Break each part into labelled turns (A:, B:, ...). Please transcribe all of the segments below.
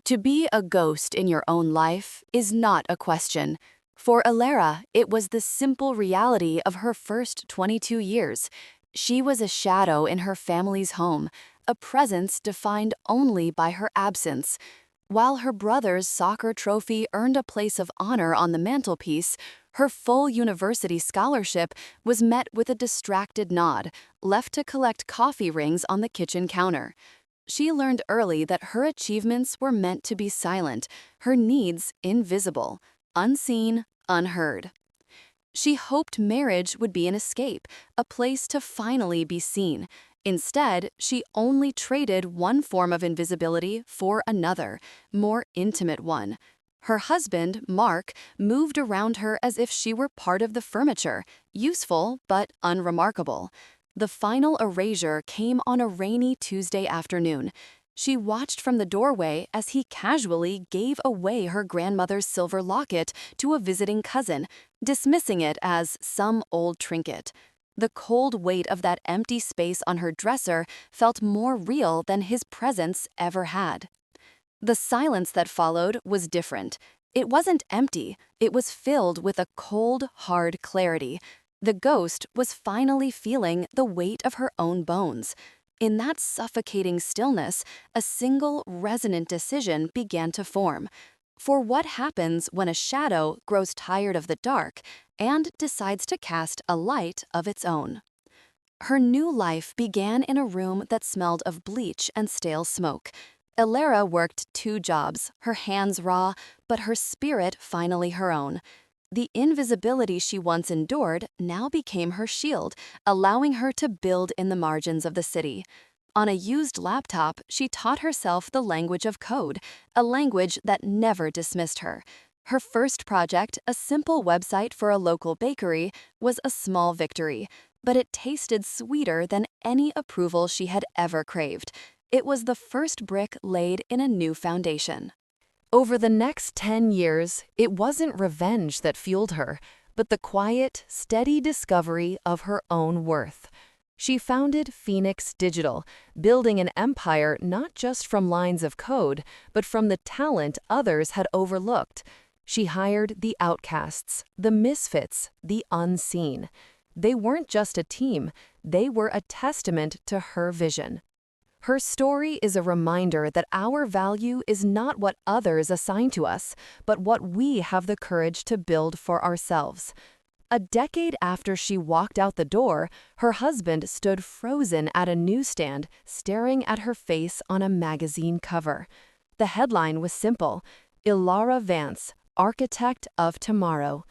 A: To be a ghost in your own life is not a question. For Elara, it was the simple reality of her first 22 years. She was a shadow in her family's home, a presence defined only by her absence. While her brother's soccer trophy earned a place of honor on the mantelpiece, her full university scholarship was met with a distracted nod, left to collect coffee rings on the kitchen counter. She learned early that her achievements were meant to be silent, her needs invisible, unseen, unheard. She hoped marriage would be an escape, a place to finally be seen. Instead, she only traded one form of invisibility for another, more intimate one. Her husband, Mark, moved around her as if she were part of the furniture, useful but unremarkable. The final erasure came on a rainy Tuesday afternoon. She watched from the doorway as he casually gave away her grandmother's silver locket to a visiting cousin, dismissing it as some old trinket. The cold weight of that empty space on her dresser felt more real than his presence ever had. The silence that followed was different. It wasn't empty, it was filled with a cold, hard clarity. The ghost was finally feeling the weight of her own bones. In that suffocating stillness, a single, resonant decision began to form. For what happens when a shadow grows tired of the dark and decides to cast a light of its own? Her new life began in a room that smelled of bleach and stale smoke. Elara worked 2 jobs, her hands raw, but her spirit finally her own. The invisibility she once endured now became her shield, allowing her to build in the margins of the city. On a used laptop, she taught herself the language of code, a language that never dismissed her. Her first project, a simple website for a local bakery, was a small victory, but it tasted sweeter than any approval she had ever craved. It was the first brick laid in a new foundation. Over the next 10 years, it wasn't revenge that fueled her, but the quiet, steady discovery of her own worth. She founded Phoenix Digital, building an empire not just from lines of code, but from the talent others had overlooked. She hired the outcasts, the misfits, the unseen. They weren't just a team, they were a testament to her vision. Her story is a reminder that our value is not what others assign to us, but what we have the courage to build for ourselves. A decade after she walked out the door, her husband stood frozen at a newsstand, staring at her face on a magazine cover. The headline was simple: Elara Vance, Architect of Tomorrow.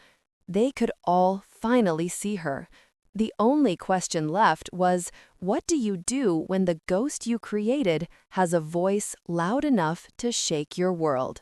A: They could all finally see her. The only question left was, what do you do when the ghost you created has a voice loud enough to shake your world?